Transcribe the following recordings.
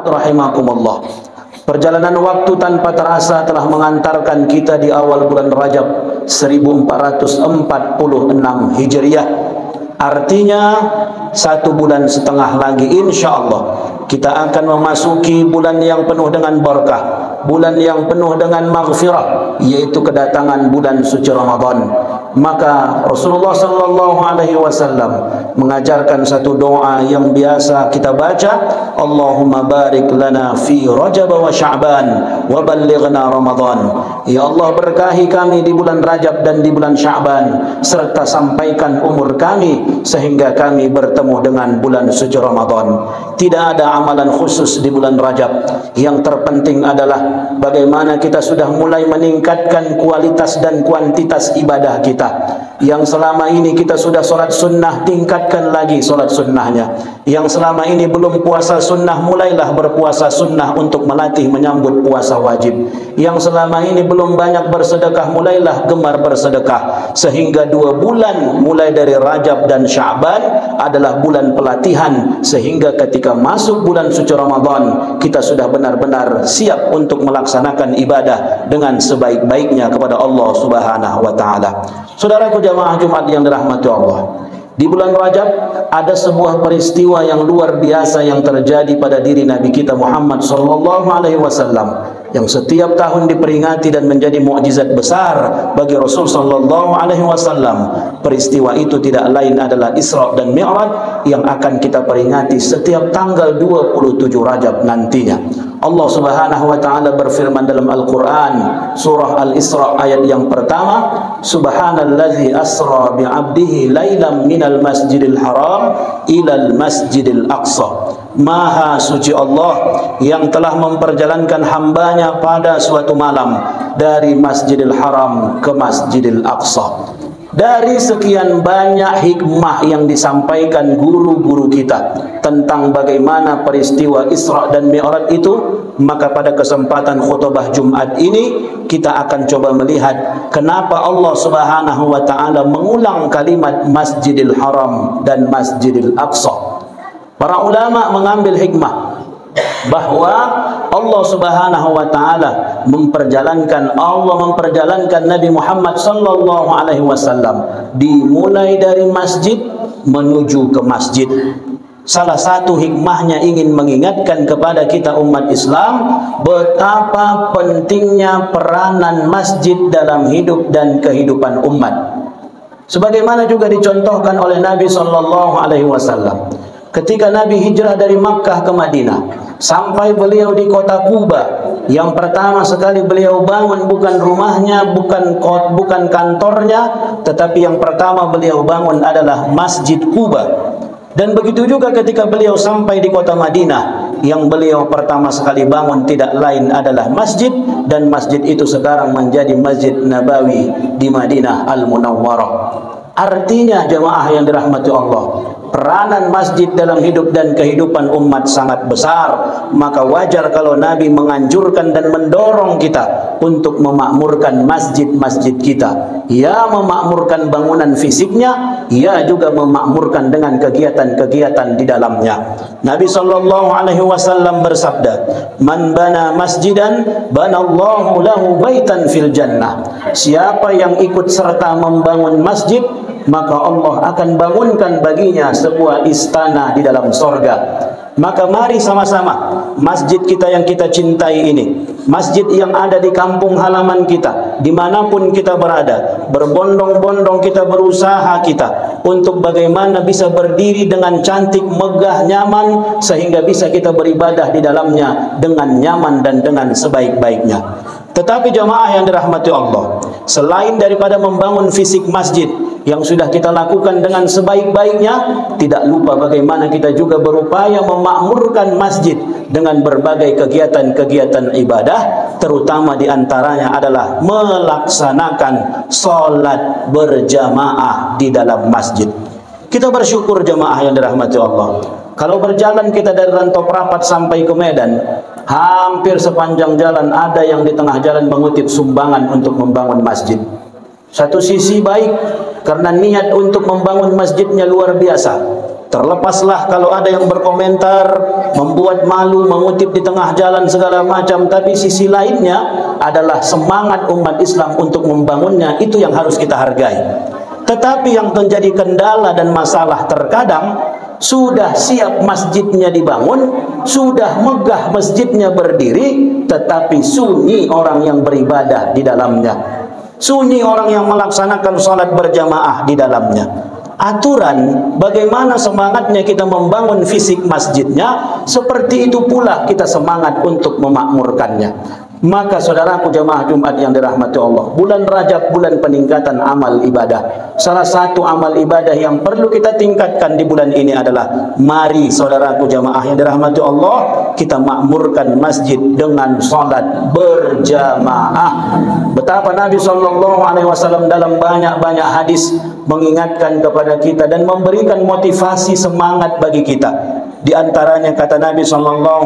Rahimakumullah. Perjalanan waktu tanpa terasa telah mengantarkan kita di awal bulan Rajab 1446 Hijriah. Artinya 1 bulan setengah lagi insyaallah kita akan memasuki bulan yang penuh dengan berkah, bulan yang penuh dengan maghfirah, yaitu kedatangan bulan suci Ramadan. Maka Rasulullah sallallahu alaihi wasallam mengajarkan satu doa yang biasa kita baca, Allahumma barik lana fi Rajab wa Sya'ban wa ballighna Ramadan. Ya Allah, berkahi kami di bulan Rajab dan di bulan Sya'ban, serta sampaikan umur kami sehingga kami bertemu dengan bulan suci Ramadan. Tidak ada amalan khusus di bulan Rajab. Yang terpenting adalah bagaimana kita sudah mulai meningkatkan kualitas dan kuantitas ibadah kita. Yang selama ini kita sudah solat sunnah, tingkatkan lagi solat sunnahnya. Yang selama ini belum puasa sunnah, mulailah berpuasa sunnah untuk melatih menyambut puasa wajib. Yang selama ini belum banyak bersedekah, mulailah gemar bersedekah. Sehingga 2 bulan mulai dari Rajab dan Sya'ban adalah bulan pelatihan, sehingga ketika masuk bulan suci Ramadan kita sudah benar-benar siap untuk melaksanakan ibadah dengan sebaik-baiknya kepada Allah Subhanahu wa taala. Saudaraku jamaah Jumat yang dirahmati Allah, di bulan Rajab ada sebuah peristiwa yang luar biasa yang terjadi pada diri Nabi kita Muhammad sallallahu alaihi wasallam, yang setiap tahun diperingati dan menjadi mukjizat besar bagi Rasul sallallahu alaihi wasallam. Peristiwa itu tidak lain adalah Isra dan Mi'raj yang akan kita peringati setiap tanggal 27 Rajab nantinya. Allah Subhanahu wa taala berfirman dalam Al-Qur'an surah Al-Isra ayat yang pertama, Subhanallazi asra bi'abdihi lailam minal masjidil haram ilal masjidil aqsa. Maha suci Allah yang telah memperjalankan hambanya pada suatu malam dari Masjidil Haram ke Masjidil Aqsa. Dari sekian banyak hikmah yang disampaikan guru-guru kita tentang bagaimana peristiwa Isra dan Mi'raj itu, maka pada kesempatan khutbah Jumat ini kita akan coba melihat kenapa Allah Subhanahu wa taala mengulang kalimat Masjidil Haram dan Masjidil Aqsa. Para ulama mengambil hikmah bahwa Allah Subhanahu wa taala memperjalankan Nabi Muhammad sallallahu alaihi wasallam dimulai dari masjid menuju ke masjid. Salah satu hikmahnya ingin mengingatkan kepada kita umat Islam betapa pentingnya peranan masjid dalam hidup dan kehidupan umat. Sebagaimana juga dicontohkan oleh Nabi sallallahu alaihi wasallam ketika Nabi hijrah dari Makkah ke Madinah, sampai beliau di kota Kuba, yang pertama sekali beliau bangun bukan rumahnya, bukan kantornya, tetapi yang pertama beliau bangun adalah Masjid Kuba. Dan begitu juga ketika beliau sampai di kota Madinah, yang beliau pertama sekali bangun tidak lain adalah masjid, dan masjid itu sekarang menjadi Masjid Nabawi di Madinah Al-Munawwarah. Artinya jemaah yang dirahmati Allah, peranan masjid dalam hidup dan kehidupan umat sangat besar. Maka wajar kalau Nabi menganjurkan dan mendorong kita untuk memakmurkan masjid-masjid kita. Ya, memakmurkan bangunan fisiknya, ya juga memakmurkan dengan kegiatan-kegiatan di dalamnya. Nabi sallallahu alaihi wasallam bersabda, "Man bana masjidan, banallahu lahu baitan fil jannah." Siapa yang ikut serta membangun masjid, maka Allah akan bangunkan baginya sebuah istana di dalam sorga. Maka mari sama-sama masjid kita yang kita cintai ini, masjid yang ada di kampung halaman kita, dimanapun kita berada, berbondong-bondong kita berusaha kita untuk bagaimana bisa berdiri dengan cantik, megah, nyaman, sehingga bisa kita beribadah di dalamnya dengan nyaman dan dengan sebaik-baiknya. Tetapi jamaah yang dirahmati Allah, selain daripada membangun fisik masjid yang sudah kita lakukan dengan sebaik-baiknya, tidak lupa bagaimana kita juga berupaya memakmurkan masjid dengan berbagai kegiatan-kegiatan ibadah, terutama diantaranya adalah melaksanakan sholat berjamaah di dalam masjid. Kita bersyukur jamaah yang dirahmati Allah, kalau berjalan kita dari Rantau Prapat sampai ke Medan, hampir sepanjang jalan ada yang di tengah jalan mengutip sumbangan untuk membangun masjid. Satu sisi baik, karena niat untuk membangun masjidnya luar biasa. Terlepaslah kalau ada yang berkomentar membuat malu, mengutip di tengah jalan segala macam, tapi sisi lainnya adalah semangat umat Islam untuk membangunnya, itu yang harus kita hargai. Tetapi yang menjadi kendala dan masalah terkadang sudah siap masjidnya dibangun, sudah megah masjidnya berdiri, tetapi sunyi orang yang beribadah di dalamnya, sunyi orang yang melaksanakan sholat berjamaah di dalamnya. Aturan bagaimana semangatnya kita membangun fisik masjidnya, seperti itu pula kita semangat untuk memakmurkannya. Maka saudaraku jamaah Jumat yang dirahmati Allah, bulan Rajab bulan peningkatan amal ibadah. Salah satu amal ibadah yang perlu kita tingkatkan di bulan ini adalah, mari saudaraku jamaah yang dirahmati Allah, kita makmurkan masjid dengan salat berjamaah. Betapa Nabi SAW dalam banyak-banyak hadis mengingatkan kepada kita dan memberikan motivasi semangat bagi kita. Di antaranya kata Nabi SAW,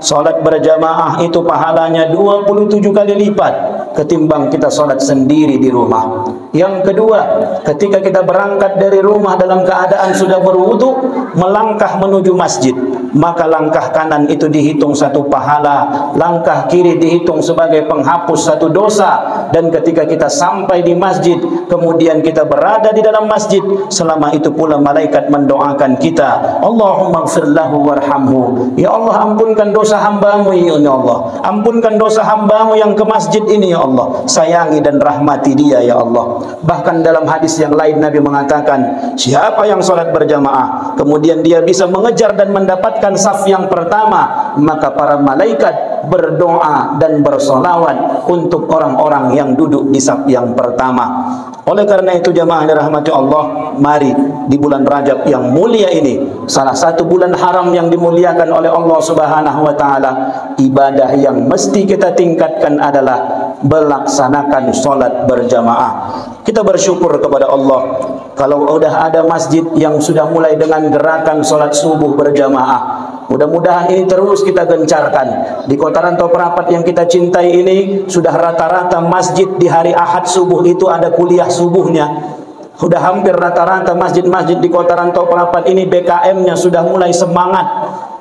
salat berjamaah itu pahalanya 27 kali lipat ketimbang kita salat sendiri di rumah. Yang kedua, ketika kita berangkat dari rumah dalam keadaan sudah berwudu, melangkah menuju masjid, maka langkah kanan itu dihitung satu pahala, langkah kiri dihitung sebagai penghapus satu dosa. Dan ketika kita sampai di masjid, kemudian kita berada di dalam masjid, selama itu pula malaikat mendoakan kita, Allahumma gfir lahu warhamhu, ya Allah ampunkan dosa hambamu ya Allah, ampunkan dosa hambamu yang ke masjid ini ya Allah, sayangi dan rahmati dia ya Allah. Bahkan dalam hadis yang lain Nabi mengatakan, siapa yang sholat berjamaah kemudian dia bisa mengejar dan mendapatkan saf yang pertama, maka para malaikat berdoa dan bersolawat untuk orang-orang yang duduk di saf yang pertama. Oleh karena itu jamaah dirahmati Allah, mari di bulan Rajab yang mulia ini, salah satu bulan haram yang dimuliakan oleh Allah Subhanahu wa taala, ibadah yang mesti kita tingkatkan adalah melaksanakan sholat berjamaah. Kita bersyukur kepada Allah kalau sudah ada masjid yang sudah mulai dengan gerakan sholat subuh berjamaah. Mudah-mudahan ini terus kita gencarkan. Di Kota Rantau Prapat yang kita cintai ini, sudah rata-rata masjid di hari Ahad subuh itu ada kuliah subuhnya. Sudah hampir rata-rata masjid-masjid di Kota Rantau Prapat ini BKM-nya sudah mulai semangat.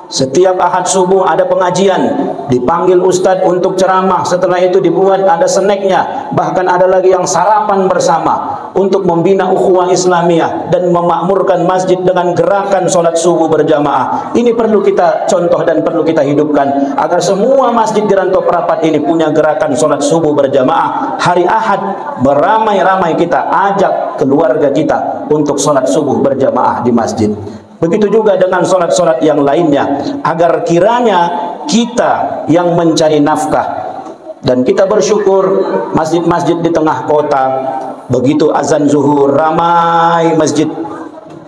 Setiap Ahad subuh ada pengajian, dipanggil ustadz untuk ceramah, setelah itu dibuat ada snacknya, bahkan ada lagi yang sarapan bersama untuk membina ukhuwah Islamiyah dan memakmurkan masjid dengan gerakan sholat subuh berjamaah. Ini perlu kita contoh dan perlu kita hidupkan agar semua masjid di Rantau Prapat ini punya gerakan sholat subuh berjamaah. Hari Ahad beramai-ramai kita ajak keluarga kita untuk sholat subuh berjamaah di masjid. Begitu juga dengan sholat-sholat yang lainnya, agar kiranya kita yang mencari nafkah, dan kita bersyukur masjid-masjid di tengah kota, begitu azan zuhur ramai masjid.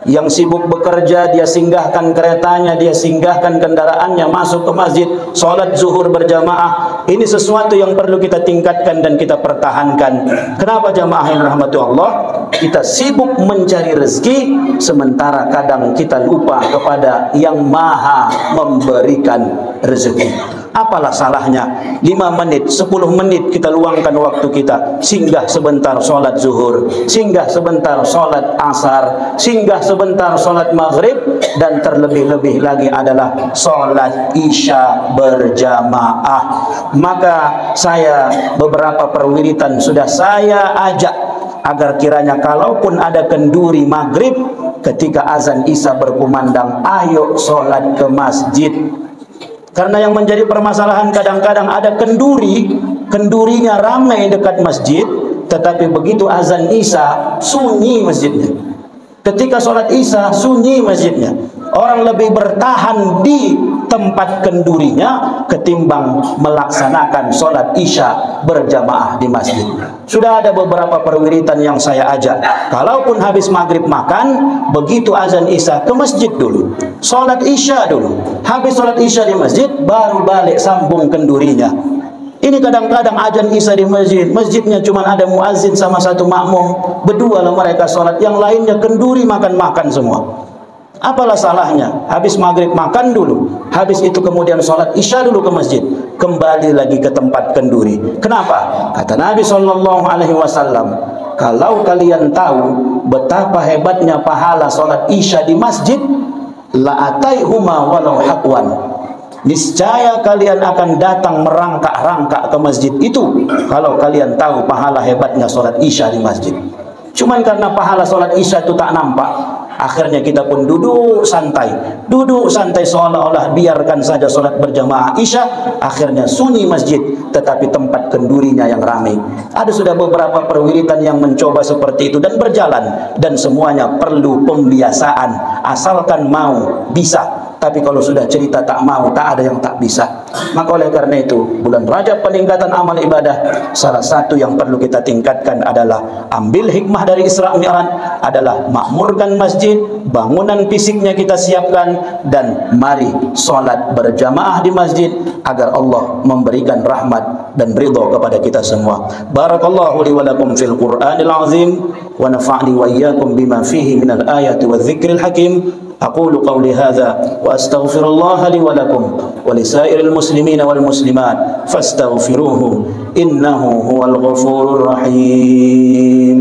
Yang sibuk bekerja, dia singgahkan keretanya, dia singgahkan kendaraannya, masuk ke masjid, sholat zuhur berjamaah. Ini sesuatu yang perlu kita tingkatkan dan kita pertahankan. Kenapa jamaah yang rahmati Allah? Kita sibuk mencari rezeki, sementara kadang kita lupa kepada yang maha memberikan rezeki. Apalah salahnya 5 menit, 10 menit kita luangkan waktu kita, singgah sebentar sholat zuhur, singgah sebentar sholat asar, singgah sebentar sholat maghrib, dan terlebih-lebih lagi adalah sholat isya berjamaah. Maka saya beberapa perwiritan sudah saya ajak agar kiranya kalaupun ada kenduri maghrib, ketika azan isya berkumandang, ayo sholat ke masjid. Karena yang menjadi permasalahan kadang-kadang ada kendurinya ramai dekat masjid, tetapi begitu azan isya sunyi masjidnya. Ketika sholat isya sunyi masjidnya. Orang lebih bertahan di tempat kendurinya ketimbang melaksanakan sholat isya berjamaah di masjid. Sudah ada beberapa perwiritan yang saya ajak, kalaupun habis maghrib makan, begitu azan isya ke masjid dulu, sholat isya dulu, habis sholat isya di masjid baru balik sambung kendurinya. Ini kadang-kadang azan isya di masjid, masjidnya cuma ada muazzin sama satu makmum, berdua lah mereka sholat, yang lainnya kenduri makan-makan semua. Apalah salahnya? Habis maghrib makan dulu, habis itu kemudian sholat isya dulu ke masjid, kembali lagi ke tempat kenduri. Kenapa? Kata Nabi SAW, kalau kalian tahu betapa hebatnya pahala sholat isya di masjid, la ataihuma walau haqwan. Niscaya kalian akan datang merangkak-rangkak ke masjid itu kalau kalian tahu pahala hebatnya solat Isya di masjid. Cuman karena pahala solat Isya itu tak nampak, akhirnya kita pun duduk santai seolah-olah biarkan saja solat berjamaah Isya. Akhirnya sunyi masjid, tetapi tempat kendurinya yang ramai. Ada sudah beberapa perwiritan yang mencoba seperti itu dan berjalan, dan semuanya perlu pembiasaan. Asalkan mau, bisa. Tapi kalau sudah cerita tak mau, tak ada yang tak bisa. Maka oleh karena itu, bulan Rajab peningkatan amal ibadah, salah satu yang perlu kita tingkatkan adalah ambil hikmah dari Isra Mi'raj, adalah makmurkan masjid, bangunan fisiknya kita siapkan, dan mari solat berjamaah di masjid agar Allah memberikan rahmat dan ridha kepada kita semua. Barakallahu li wa lakum fil Qur'anil azim wa nafa'ni wa iyyakum bima fihi minal ayati wadh-dhikril hakim. أقول قولي هذا وأستغفر الله لي ولكم ولسائر المسلمين والمسلمات فاستغفروه إنه هو الغفور الرحيم.